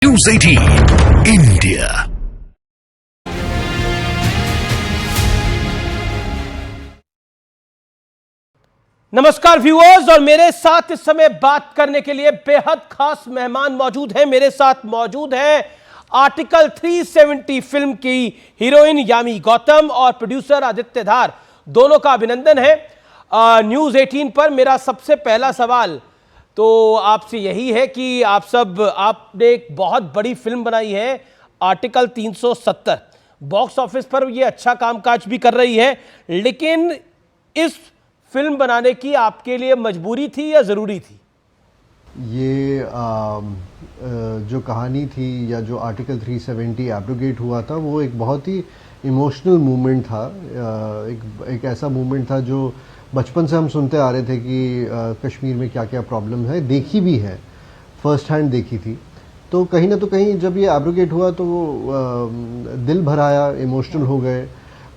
News 18 India। नमस्कार viewers, और मेरे साथ इस समय बात करने के लिए बेहद खास मेहमान मौजूद हैं। मेरे साथ मौजूद हैं आर्टिकल 370 फिल्म की हीरोइन यामी गौतम और प्रोड्यूसर आदित्य धार। दोनों का अभिनंदन है। न्यूज़ 18 पर मेरा सबसे पहला सवाल तो आपसे यही है कि आपने एक बहुत बड़ी फिल्म बनाई है आर्टिकल 370। बॉक्स ऑफिस पर ये अच्छा कामकाज भी कर रही है, लेकिन इस फिल्म बनाने की आपके लिए मजबूरी थी या ज़रूरी थी? ये जो कहानी थी या जो आर्टिकल 370 एब्रोगेट हुआ था, वो एक बहुत ही इमोशनल मूवमेंट था। एक ऐसा मूवमेंट था जो बचपन से हम सुनते आ रहे थे कि कश्मीर में क्या क्या प्रॉब्लम है, देखी भी है, फर्स्ट हैंड देखी थी। तो कहीं ना कहीं जब ये एब्रोगेट हुआ तो दिल भर आया, इमोशनल हो गए।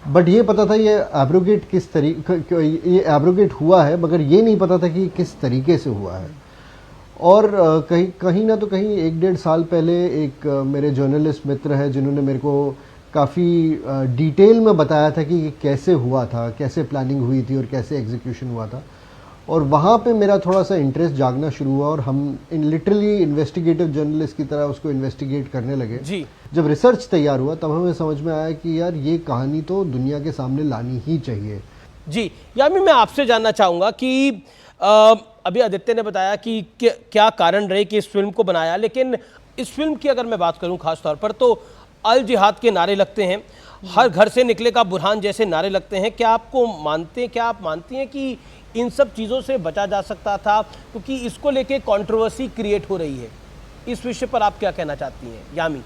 बट ये पता था ये एब्रोगेट किस तरीके, ये एब्रोगेट हुआ है, मगर ये नहीं पता था कि किस तरीके से हुआ है। और कहीं ना तो कहीं 1-1.5 साल पहले एक मेरे जर्नलिस्ट मित्र है जिन्होंने मेरे को काफ़ी डिटेल में बताया था कि कैसे हुआ था, कैसे प्लानिंग हुई थी और कैसे एग्जीक्यूशन हुआ था। और वहाँ पे मेरा थोड़ा सा इंटरेस्ट जागना शुरू हुआ और हम लिटरली इन्वेस्टिगेटिव जर्नलिस्ट की तरह उसको इन्वेस्टिगेट करने लगे। जी। जब रिसर्च तैयार हुआ तब हमें समझ में आया कि यार ये कहानी तो दुनिया के सामने लानी ही चाहिए। जी यामी, मैं आपसे जानना चाहूँगा कि अभी आदित्य ने बताया कि क्या कारण रहे कि इस फिल्म को बनाया, लेकिन इस फिल्म की अगर मैं बात करूँ खास तौर पर तो अल जिहाद के नारे लगते हैं, हर घर से निकलेगा बुरहान जैसे नारे लगते हैं। क्या आप मानती हैं कि इन सब चीज़ों से बचा जा सकता था? क्योंकि इसको लेके कंट्रोवर्सी क्रिएट हो रही है। इस विषय पर आप क्या कहना चाहती हैं यामी?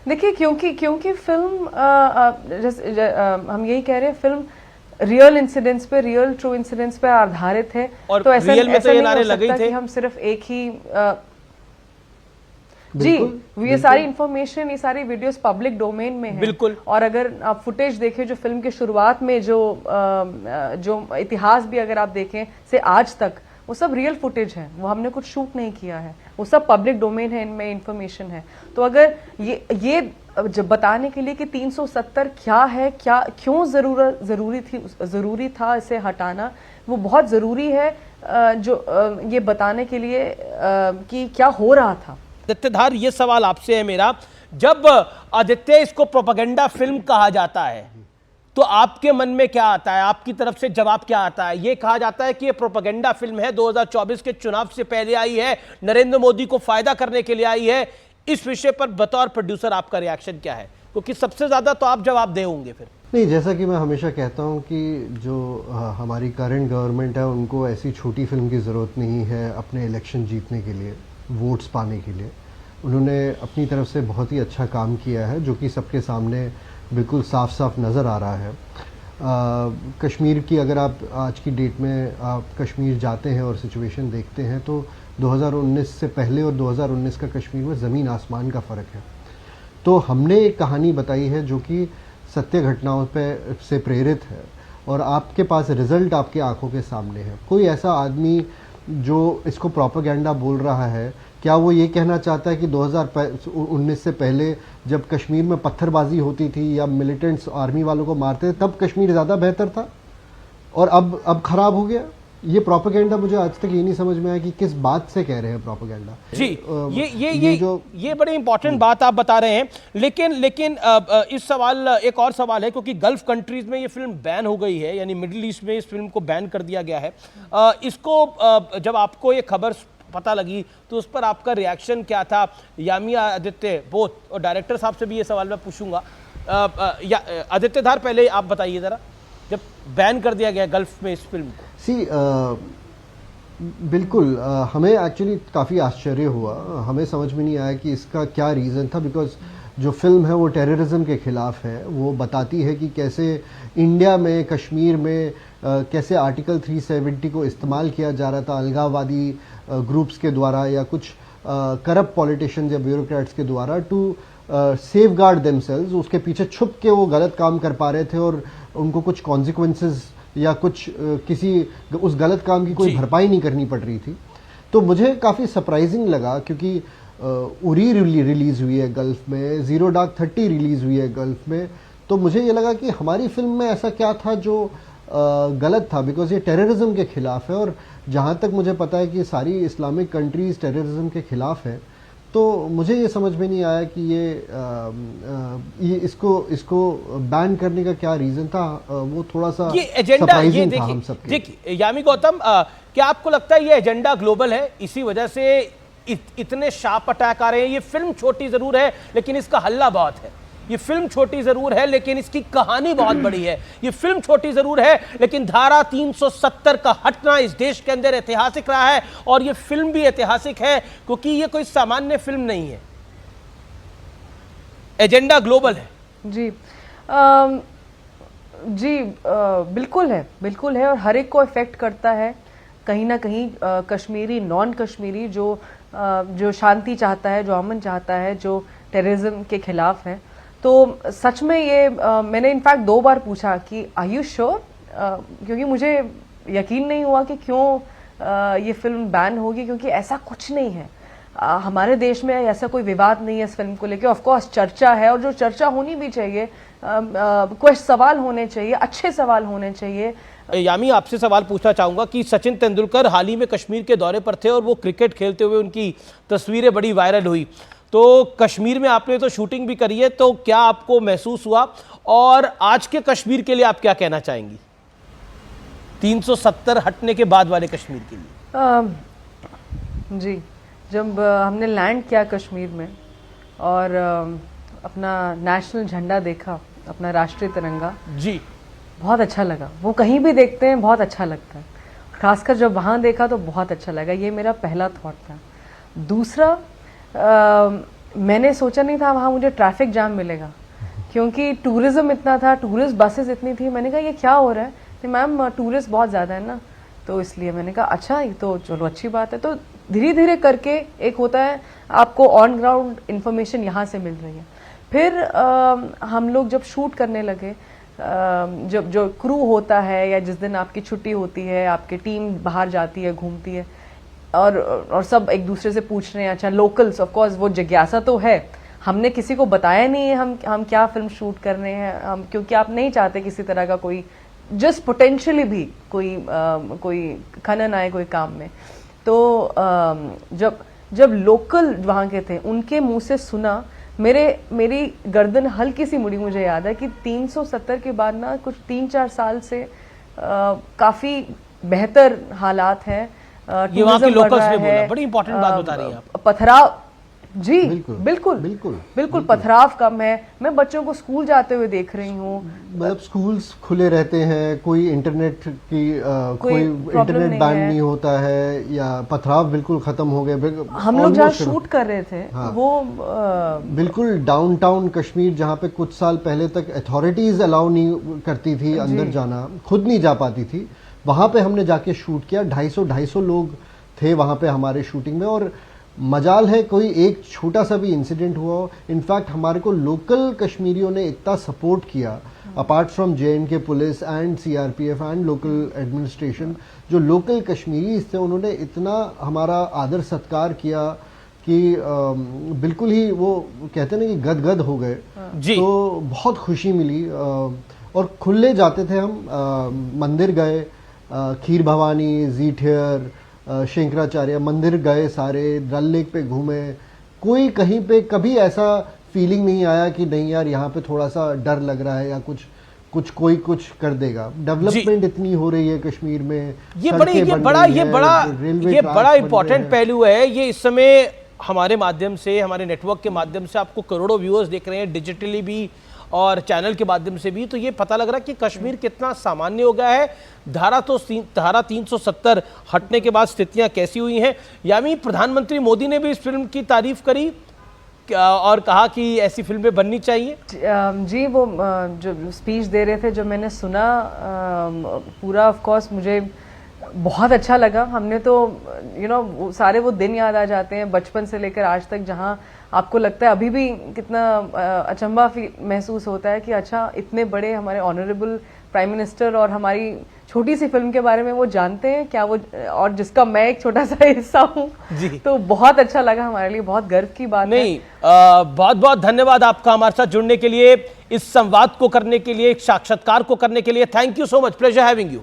देखिए, क्योंकि फिल्म हम यही कह रहे हैं, फिल्म रियल इंसिडेंट्स पे, रियल ट्रू इंसिडेंट्स पे आधारित है। और तो ऐसा रियल में तो ये नारे नहीं हो लगे सकता थे कि हम सिर्फ एक ही जी, ये सारी इंफॉर्मेशन, ये सारी वीडियोस पब्लिक डोमेन में है। बिल्कुल। और अगर आप फुटेज देखें जो फिल्म के शुरुआत में जो इतिहास भी अगर आप देखें से आज तक, वो सब रियल फुटेज है, वो हमने कुछ शूट नहीं किया है, वो सब पब्लिक डोमेन है, इनमें इंफॉर्मेशन है। तो अगर ये जब बताने के लिए कि 370 क्या है, क्या क्यों जरूरी था इसे हटाना, वो बहुत जरूरी है ये बताने के लिए कि क्या हो रहा था। आदित्य धार, ये सवाल आपसे है मेरा, जब आदित्य इसको प्रोपेगेंडा फिल्म कहा जाता है तो आपके मन में क्या आता है? आपकी तरफ से जवाब क्या आता है? ये कहा जाता है कि ये प्रोपेगेंडा फिल्म है, 2024 के चुनाव से पहले आई है, नरेंद्र मोदी को फायदा करने के लिए आई है। इस विषय पर बतौर प्रोड्यूसर आपका रिएक्शन क्या है? क्योंकि सबसे ज्यादा तो आप जवाब दे होंगे फिर। नहीं, जैसा कि मैं हमेशा कहता हूँ कि जो हमारी करंट गवर्नमेंट है उनको ऐसी छोटी फिल्म की ज़रूरत नहीं है अपने इलेक्शन जीतने के लिए, वोट्स पाने के लिए। उन्होंने अपनी तरफ से बहुत ही अच्छा काम किया है जो कि सबके सामने बिल्कुल साफ साफ नज़र आ रहा है। कश्मीर की अगर आप आज की डेट में आप कश्मीर जाते हैं और सिचुएशन देखते हैं तो 2019 से पहले और 2019 का कश्मीर में ज़मीन आसमान का फ़र्क है। तो हमने एक कहानी बताई है जो कि सत्य घटनाओं पे से प्रेरित है और आपके पास रिज़ल्ट आपके आंखों के सामने है। कोई ऐसा आदमी जो इसको प्रोपेगेंडा बोल रहा है, क्या वो ये कहना चाहता है कि 2019 से पहले जब कश्मीर में पत्थरबाजी होती थी या मिलिटेंट्स आर्मी वालों को मारते थे तब कश्मीर ज़्यादा बेहतर था और अब ख़राब हो गया? ये प्रोपेगेंडा, मुझे आज तक ये नहीं समझ में आया कि किस बात से कह रहे हैं प्रोपेगेंडा। जी, ये बड़ी इंपॉर्टेंट बात आप बता रहे हैं, लेकिन इस सवाल एक और सवाल है, क्योंकि गल्फ कंट्रीज में ये फिल्म बैन हो गई है, यानी मिडिल ईस्ट में इस फिल्म को बैन कर दिया गया है। इसको जब आपको ये खबर पता लगी तो उस पर आपका रिएक्शन क्या था? यामी, आदित्य, बोथ, और डायरेक्टर साहब से भी ये सवाल मैं पूछूंगा। आदित्य धार, पहले आप बताइए ज़रा, जब बैन कर दिया गया गल्फ में इस फिल्म को। बिल्कुल, हमें एक्चुअली काफ़ी आश्चर्य हुआ, हमें समझ में नहीं आया कि इसका क्या रीज़न था। बिकॉज जो फिल्म है वो टेररिज्म के ख़िलाफ़ है, वो बताती है कि कैसे इंडिया में, कश्मीर में कैसे आर्टिकल 370 को इस्तेमाल किया जा रहा था अलगाववादी ग्रुप्स के द्वारा या कुछ करप्ट पॉलिटिशियंस या ब्यूरोक्रेट्स के द्वारा टू सेफ गार्ड देमसेल्व्स। उसके पीछे छुप के वो गलत काम कर पा रहे थे और उनको कुछ कॉन्सिक्वेंसेस या कुछ किसी उस गलत काम की कोई भरपाई नहीं करनी पड़ रही थी। तो मुझे काफ़ी सरप्राइजिंग लगा, क्योंकि उरी रिलीज़ हुई है गल्फ़ में, ज़ीरो डार्क 30 रिलीज़ हुई है गल्फ़ में। तो मुझे ये लगा कि हमारी फिल्म में ऐसा क्या था जो गलत था, बिकॉज ये टेररिज्म के ख़िलाफ़ है, और जहाँ तक मुझे पता है कि सारी इस्लामिक कंट्रीज़ टेररिज्म के ख़िलाफ़ है। तो मुझे ये समझ में नहीं आया कि ये इसको बैन करने का क्या रीज़न था। वो थोड़ा सा ये एजेंडा, ये था हम सबके। देखिए यामी गौतम, क्या आपको लगता है ये एजेंडा ग्लोबल है, इसी वजह से इतने शार्प अटैक आ रहे हैं? ये फिल्म छोटी जरूर है लेकिन इसका हल्ला बहुत है। ये फिल्म छोटी जरूर है लेकिन इसकी कहानी बहुत बड़ी है। ये फिल्म छोटी जरूर है लेकिन धारा 370 का हटना इस देश के अंदर ऐतिहासिक रहा है, और ये फिल्म भी ऐतिहासिक है क्योंकि ये कोई सामान्य फिल्म नहीं है। एजेंडा ग्लोबल है। जी बिल्कुल है और हर एक को इफेक्ट करता है कहीं ना कहीं। कश्मीरी, नॉन कश्मीरी, जो शांति चाहता है, जो अमन चाहता है, जो टेररिज्म के खिलाफ है। तो सच में ये मैंने इनफैक्ट 2 बार पूछा कि आर यू श्योर, क्योंकि मुझे यकीन नहीं हुआ कि क्यों ये फिल्म बैन होगी, क्योंकि ऐसा कुछ नहीं है। हमारे देश में ऐसा कोई विवाद नहीं है इस फिल्म को लेकर। ऑफ कोर्स चर्चा है, और जो चर्चा होनी भी चाहिए, कुछ सवाल होने चाहिए, अच्छे सवाल होने चाहिए। यामी, आपसे सवाल पूछना चाहूंगा कि सचिन तेंदुलकर हाल ही में कश्मीर के दौरे पर थे और वो क्रिकेट खेलते हुए उनकी तस्वीरें बड़ी वायरल हुई। तो कश्मीर में आपने तो शूटिंग भी करी है, तो क्या आपको महसूस हुआ, और आज के कश्मीर के लिए आप क्या कहना चाहेंगी 370 हटने के बाद वाले कश्मीर के लिए? जी, जब हमने लैंड किया कश्मीर में और अपना नेशनल झंडा देखा, अपना राष्ट्रीय तिरंगा, जी बहुत अच्छा लगा। वो कहीं भी देखते हैं बहुत अच्छा लगता है, खासकर जब वहाँ देखा तो बहुत अच्छा लगा। ये मेरा पहला थॉट था। दूसरा, मैंने सोचा नहीं था वहाँ मुझे ट्रैफिक जाम मिलेगा, क्योंकि टूरिज्म इतना था, टूरिस्ट बसेस इतनी थी। मैंने कहा ये क्या हो रहा है? तो मैम टूरिस्ट बहुत ज़्यादा है ना, तो इसलिए मैंने कहा अच्छा, ये तो चलो अच्छी बात है। तो धीरे धीरे करके एक होता है, आपको ऑन ग्राउंड इन्फॉर्मेशन यहाँ से मिल रही है। फिर हम लोग जब शूट करने लगे, जब जो क्रू होता है या जिस दिन आपकी छुट्टी होती है, आपकी टीम बाहर जाती है, घूमती है, और सब एक दूसरे से पूछ रहे हैं, अच्छा लोकल्स, ऑफ कोर्स वो जिज्ञासा तो है। हमने किसी को बताया नहीं है हम क्या फिल्म शूट कर रहे हैं, हम क्योंकि आप नहीं चाहते किसी तरह का कोई जस्ट पोटेंशियली भी कोई खनन आए कोई काम में। तो जब लोकल वहाँ के थे, उनके मुंह से सुना, मेरी गर्दन हल्की सी मुड़ी। मुझे याद है कि 370 के बाद ना कुछ 3-4 साल से काफी बेहतर हालात हैं। ये वहाँ के लोकल्स ने बोला, बड़ी इंपॉर्टेंट बात बता रही हैं आप। पथराव, जी बिल्कुल पथराव कम है। मैं बच्चों को स्कूल जाते हुए देख रही हूँ, मतलब स्कूल्स खुले रहते हैं, कोई इंटरनेट बैन नहीं होता है, या पथराव बिल्कुल खत्म हो गए। हम लोग जहाँ शूट कर रहे थे, हाँ, वो बिल्कुल डाउनटाउन कश्मीर, जहाँ पे कुछ साल पहले तक अथॉरिटीज अलाउ नहीं करती थी अंदर जाना, खुद नहीं जा पाती थी, वहाँ पे हमने जाके शूट किया। 250 लोग थे वहाँ पे हमारे शूटिंग में, और मजाल है कोई एक छोटा सा भी इंसिडेंट हुआ हो। इनफैक्ट हमारे को लोकल कश्मीरियों ने इतना सपोर्ट किया, apart from JNK police and CRPF and local administration, जो लोकल कश्मीरी थे उन्होंने इतना हमारा आदर सत्कार किया कि बिल्कुल ही वो कहते ना कि गदगद हो गए। तो बहुत खुशी मिली, और खुले जाते थे हम। मंदिर गए, खीर भवानी, जीठियर, शंकराचार्य मंदिर गए, सारे डल लेक पे घूमे। कोई कहीं पे कभी ऐसा फीलिंग नहीं आया कि नहीं यार यहाँ पे थोड़ा सा डर लग रहा है, या कोई कुछ कर देगा। डेवलपमेंट इतनी हो रही है कश्मीर में, ये बड़ा इंपॉर्टेंट पहलू है। ये इस समय हमारे माध्यम से, हमारे नेटवर्क के माध्यम से आपको करोड़ों व्यूअर्स देख रहे हैं, डिजिटली भी और चैनल के माध्यम से भी। तो ये पता लग रहा है कि कश्मीर कितना सामान्य हो गया है। धारा 370 हटने के बाद स्थितियां कैसी हुई हैं। यानी प्रधानमंत्री मोदी ने भी इस फिल्म की तारीफ करी और कहा कि ऐसी फिल्में बननी चाहिए। जी, वो जो स्पीच दे रहे थे, जो मैंने सुना पूरा, ऑफ कोर्स मुझे बहुत अच्छा लगा। हमने तो सारे वो दिन याद आ जाते हैं बचपन से लेकर आज तक, जहाँ आपको लगता है अभी भी कितना अचंभा महसूस होता है कि अच्छा, इतने बड़े हमारे ऑनरेबल प्राइम मिनिस्टर और हमारी छोटी सी फिल्म के बारे में वो जानते हैं क्या वो, और जिसका मैं एक छोटा सा हिस्सा हूँ। तो बहुत अच्छा लगा, हमारे लिए बहुत गर्व की बात नहीं, बहुत बहुत धन्यवाद आपका हमारे साथ जुड़ने के लिए, इस संवाद को करने के लिए, इस साक्षात्कार को करने के लिए। Thank you so much, pleasure having you.